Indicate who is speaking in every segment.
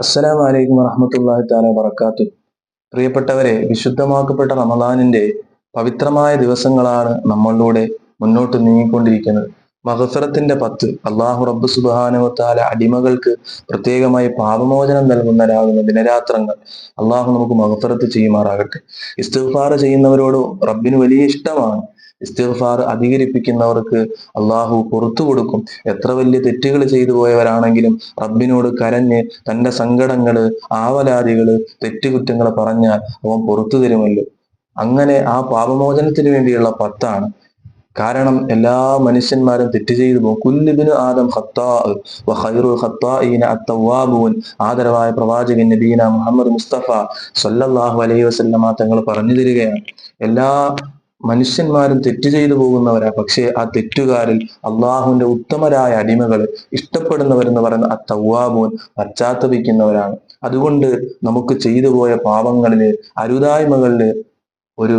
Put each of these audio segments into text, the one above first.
Speaker 1: അസ്സലാമു അലൈക്കും വറഹ്മത്തുള്ളാഹി തആല വബറകാതുഹു. പ്രിയപ്പെട്ടവരെ, വിശുദ്ധമാക്കപ്പെട്ട റമദാനിന്റെ പവിത്രമായ ദിവസങ്ങളാണ് നമ്മളിലൂടെ മുന്നോട്ട് നീങ്ങിക്കൊണ്ടിരിക്കുന്നത്. മഗ്ഫിറത്തിന്റെ 10 അള്ളാഹു റബ്ബ് സുബ്ഹാനഹു വ തആല അടിമകൾക്ക് പ്രത്യേകമായി പാപമോചനം നൽകുന്നവരാകുന്ന ദിനരാത്രങ്ങൾ. അള്ളാഹു നമുക്ക് മഗ്ഫിറത്ത് ചെയ്യുമാറാകട്ടെ. ഇസ്തിഗ്ഫാർ ചെയ്യുന്നവരോട് റബ്ബിന് വലിയ ഇഷ്ടമാണ്. ഇസ്തിഗ്ഫാർ അധികരിപ്പിക്കുന്നവർക്ക് അള്ളാഹു പുറത്തു കൊടുക്കും. എത്ര വലിയ തെറ്റുകൾ ചെയ്തു പോയവരാണെങ്കിലും റബ്ബിനോട് കരഞ്ഞ് തന്റെ സങ്കടങ്ങള്, ആവലാതികള്, തെറ്റുകുറ്റങ്ങള് പറഞ്ഞാൽ അവൻ പുറത്തു തരുമല്ലോ. അങ്ങനെ ആ പാപമോചനത്തിന് വേണ്ടിയുള്ള 10 കാരണം എല്ലാ മനുഷ്യന്മാരും തെറ്റ് ചെയ്തു പോകും. കുല്ലുബ്നു ആദം ഖത്താഅ് വ ഖൈറുൽ ഖത്താഈന അത്തവ്വാബൂൻ. ആദരവായ പ്രവാചകൻ നബീന മുഹമ്മദ് മുസ്തഫ സ്വല്ലല്ലാഹു അലൈഹി വസല്ലമ തങ്ങൾ പറഞ്ഞു തരികയാണ്, എല്ലാ മനുഷ്യന്മാരും തെറ്റ് ചെയ്തു പോകുന്നവരാ. പക്ഷേ ആ തെറ്റുകാരിൽ അള്ളാഹുവിന്റെ ഉത്തമരായ അടിമകൾ, ഇഷ്ടപ്പെടുന്നവരെന്ന് പറയുന്ന അത്തവ്വാബൂൻ, പശ്ചാത്തപിക്കുന്നവരാണ്. അതുകൊണ്ട് നമുക്ക് ചെയ്തു പോയ പാപങ്ങളില്, അരുതായ്മകളില് ഒരു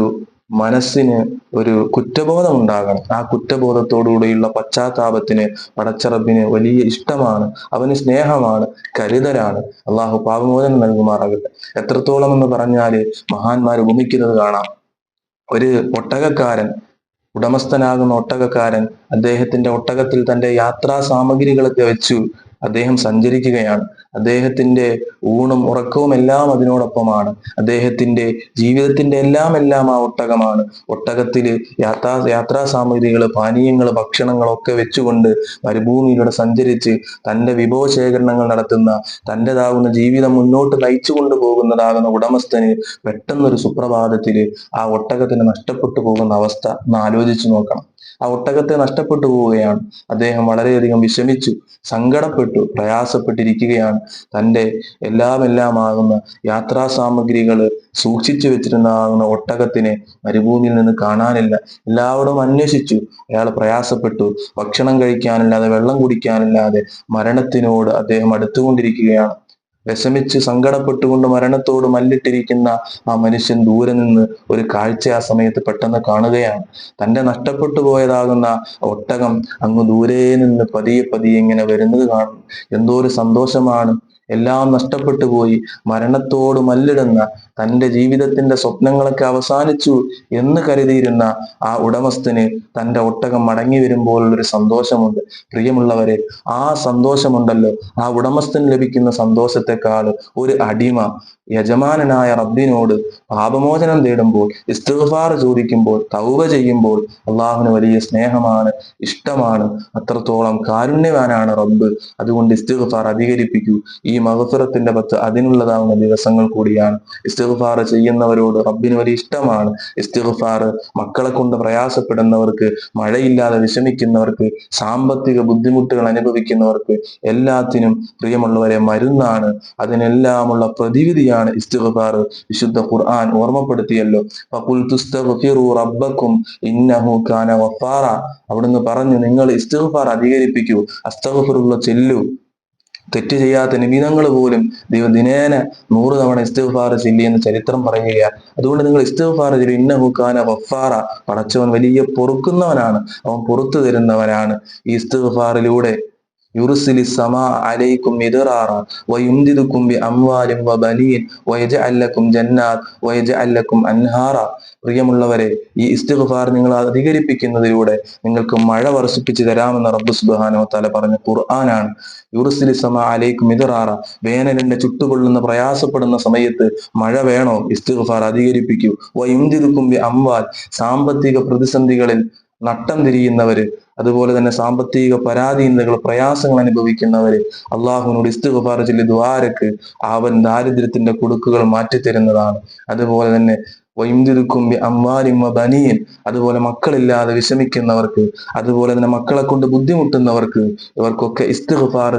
Speaker 1: മനസ്സിന് ഒരു കുറ്റബോധം ഉണ്ടാകണം. ആ കുറ്റബോധത്തോടുകൂടിയുള്ള പശ്ചാത്താപത്തിന് പടച്ചറബിന് വലിയ ഇഷ്ടമാണ്, അവന് സ്നേഹമാണ്, കരുതലാണ്. അള്ളാഹു പാപമോചനം നൽകുമാറാകട്ടെ. എത്രത്തോളം എന്ന് പറഞ്ഞാല് മഹാന്മാർ ഉപമിക്കുന്നത് കാണാം. ഒരു ഒട്ടകക്കാരൻ, ഉടമസ്ഥനാകുന്ന ഒട്ടകക്കാരൻ അദ്ദേഹത്തിന്റെ ഒട്ടകത്തിൽ തന്റെ യാത്രാ സാമഗ്രികളൊക്കെ വെച്ചു അദ്ദേഹം സഞ്ചരിക്കുകയാണ്. അദ്ദേഹത്തിന്റെ ഊണും ഉറക്കവും എല്ലാം അതിനോടൊപ്പമാണ്. അദ്ദേഹത്തിന്റെ ജീവിതത്തിന്റെ എല്ലാം ആ ഒട്ടകമാണ്. ഒട്ടകത്തില് യാത്രാ സാമഗ്രികള്, പാനീയങ്ങള്, ഭക്ഷണങ്ങളൊക്കെ വെച്ചുകൊണ്ട് മരുഭൂമിയിലൂടെ സഞ്ചരിച്ച് തന്റെ വിഭവശേഖരണങ്ങൾ നടത്തുന്ന, തൻ്റെതാകുന്ന ജീവിതം മുന്നോട്ട് നയിച്ചു കൊണ്ടുപോകുന്നതാകുന്ന ഉടമസ്ഥന് പെട്ടെന്നൊരു സുപ്രഭാതത്തില് ആ ഒട്ടകത്തിന് നഷ്ടപ്പെട്ടു പോകുന്ന അവസ്ഥ ഒന്ന് ആലോചിച്ചു നോക്കണം. ആ ഒട്ടകത്തെ നഷ്ടപ്പെട്ടു പോവുകയാണ്. അദ്ദേഹം വളരെയധികം വിഷമിച്ചു, സങ്കടപ്പെട്ടു, പ്രയാസപ്പെട്ടിരിക്കുകയാണ്. തൻ്റെ എല്ലാം ആകുന്ന യാത്രാ സാമഗ്രികള് സൂക്ഷിച്ചു വെച്ചിരുന്നാകുന്ന ഒട്ടകത്തിനെ മരുഭൂമിയിൽ നിന്ന് കാണാനില്ല. എല്ലാവരും അന്വേഷിച്ചു. അയാൾ പ്രയാസപ്പെട്ടു. ഭക്ഷണം കഴിക്കാനില്ലാതെ, വെള്ളം കുടിക്കാനില്ലാതെ മരണത്തിനോട് അദ്ദേഹം അടുത്തുകൊണ്ടിരിക്കുകയാണ്. വിഷമിച്ച് സങ്കടപ്പെട്ടുകൊണ്ട് മരണത്തോട് മല്ലിട്ടിരിക്കുന്ന ആ മനുഷ്യൻ ദൂരെ നിന്ന് ഒരു കാഴ്ച ആ സമയത്ത് പെട്ടെന്ന് കാണുകയാണ്. തൻ്റെ നഷ്ടപ്പെട്ടു പോയതാകുന്ന ഒട്ടകം അങ്ങ് ദൂരെ നിന്ന് പതിയെ ഇങ്ങനെ വരുന്നത് കാണും. എന്തോ ഒരു സന്തോഷമാണ്. എല്ലാം നഷ്ടപ്പെട്ടു പോയി, മരണത്തോട് മല്ലിടുന്ന, തൻ്റെ ജീവിതത്തിന്റെ സ്വപ്നങ്ങളൊക്കെ അവസാനിച്ചു എന്ന് കരുതിയിരുന്ന ആ ഉടമസ്ഥന് തൻ്റെ ഒട്ടകം മടങ്ങി വരുമ്പോഴുള്ളൊരു സന്തോഷമുണ്ട്. പ്രിയമുള്ളവരെ, ആ സന്തോഷമുണ്ടല്ലോ, ആ ഉടമസ്ഥന് ലഭിക്കുന്ന സന്തോഷത്തെക്കാൾ ഒരു അടിമ യജമാനനായ റബ്ബിനോട് പാപമോചനം തേടുമ്പോൾ, ഇസ്തിഗ്ഫാർ ചോദിക്കുമ്പോൾ, തൗബ ചെയ്യുമ്പോൾ അള്ളാഹുവിന് വലിയ സ്നേഹമാണ്, ഇഷ്ടമാണ്. അത്രത്തോളം കാരുണ്യവാനാണ് റബ്ബ്. അതുകൊണ്ട് ഇസ്തിഗ്ഫാർ അധികരിപ്പിക്കൂ. ഈ മഗ്ഫിറത്തിന്റെ 10 അതിനുള്ളതാവുന്ന ദിവസങ്ങൾ കൂടിയാണ്. ഇസ്തിഗ്ഫാർ ചെയ്യുന്നവരോട് റബ്ബിന് വലിയ ഇഷ്ടമാണ്. ഇസ്തിഗ്ഫാർ മക്കളെ കൊണ്ട് പ്രയാസപ്പെടുന്നവർക്ക്, മഴയില്ലാതെ വിഷമിക്കുന്നവർക്ക്, സാമ്പത്തിക ബുദ്ധിമുട്ടുകൾ അനുഭവിക്കുന്നവർക്ക് എല്ലാത്തിനും പ്രിയമുള്ളവരെ മരുന്നാണ്. അതിനെല്ലാമുള്ള പ്രതിവിധിയാണ് ഇസ്തിഗ്ഫാർ. വിശുദ്ധ ഖുർആൻ ഓർമ്മപ്പെടുത്തിയല്ലോ, ഫഖുൽതുസ്തഗ്ഫിറൂ റബ്ബക്കും ഇന്നഹു കാന ഗഫാറ. അവിടുന്ന് പറഞ്ഞു, നിങ്ങൾ ഇസ്തിഗ്ഫാർ അധികരിപ്പിക്കൂ, അസ്തഗ്ഫിറുല്ലാഹ് ചൊല്ലൂ. തെറ്റ് ചെയ്യാത്ത നിബിതങ്ങൾ പോലും ദിനേന 100 തവണ ഇസ്തിഗ്ഫാർ ചൊല്ലി എന്ന് ചരിത്രം പറയുകയാണ്. അതുകൊണ്ട് നിങ്ങൾ ഇസ്തിഗ്ഫാർ ചൊല്ലൂ. ഇന്നഹു കാന ഗഫാറ. പടച്ചവൻ വലിയ പൊറുക്കുന്നവനാണ്, അവൻ പുറത്തു തരുന്നവനാണ്. ഈ ഇസ്തിഗ്ഫാറിലൂടെ യുർസിലി സമാ അലൈക്കും മിദ്റാറ വയുംദിദുക്കും ബിഅംവാലിൻ വബനീൻ വയജ്അൽ ലക്കും ജന്നാത്ത് വയജ്അൽ ലക്കും അൻഹാറ. പ്രിയമുള്ളവരെ, ഈ ഇസ്തിഗ്ഫാർ നിങ്ങൾ അധികരിപ്പിക്കുന്നതിലൂടെ നിങ്ങൾക്ക് മഴ വർഷിപ്പിച്ചു തരാമെന്ന് റബ്ബ് സുബ്ഹാനഹു വ തആല പറഞ്ഞ ഖുർആനാണ്. യുർസിലി സമാ അലൈക്കും മിദ്റാറ. വേനലിന്റെ ചുട്ടുകൊള്ളുന്ന, പ്രയാസപ്പെടുന്ന സമയത്ത് മഴ വേണോ? ഇസ്തിഗ്ഫാർ അധികരിപ്പിക്കൂ. വയുംദിദുക്കും ബിഅംവാൽ. സാമ്പത്തിക പ്രതിസന്ധികളിൽ നട്ടം തിരിയുന്നവര്, അതുപോലെ തന്നെ സാമ്പത്തിക പരാധീനതകൾ, പ്രയാസങ്ങൾ അനുഭവിക്കുന്നവര് അള്ളാഹുവിനോട് ഇസ്തിഗ്ഫാർ ചൊല്ലി ദുആരക്ക് അവൻ ദാരിദ്ര്യത്തിന്റെ കുടുക്കുകൾ മാറ്റിത്തരുന്നതാണ്. അതുപോലെ തന്നെ വയുംദിദുക്കും ബിഅംവാലിൻ വബനീൻ. അതുപോലെ മക്കളില്ലാതെ വിഷമിക്കുന്നവർക്ക്, അതുപോലെ തന്നെ മക്കളെ കൊണ്ട് ബുദ്ധിമുട്ടുന്നവർക്ക്, ഇവർക്കൊക്കെ ഇസ്തിഗ്ഫാർ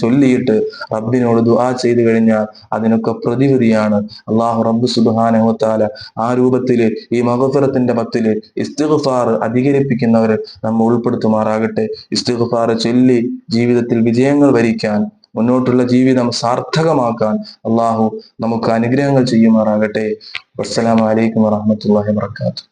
Speaker 1: ചൊല്ലിയിട്ട് റബ്ബിനോട് ദുആ ചെയ്തു കഴിഞ്ഞാൽ അതിനൊക്കെ പ്രതിവിധിയാണ് അള്ളാഹു റബ്ബ് സുബ്ഹാനഹു വ തആല. ആ രൂപത്തില് ഈ മഗ്ഫിറത്തിന്റെ 10 ഇസ്തിഗ്ഫാർ അധികരിപ്പിക്കുന്നവരെ നമ്മൾ ഉൾപ്പെടുത്തുമാറാകട്ടെ. ഇസ്തിഗ്ഫാർ ചൊല്ലി ജീവിതത്തിൽ വിജയങ്ങൾ വരിക്കാൻ, മുന്നോട്ടുള്ള ജീവിതം സാർത്ഥകമാക്കാൻ അള്ളാഹു നമുക്ക് അനുഗ്രഹങ്ങൾ ചെയ്യുമാറാകട്ടെ. വസ്സലാമു അലൈക്കും വറഹ്മത്തുള്ളാഹി വബറകാതുഹു.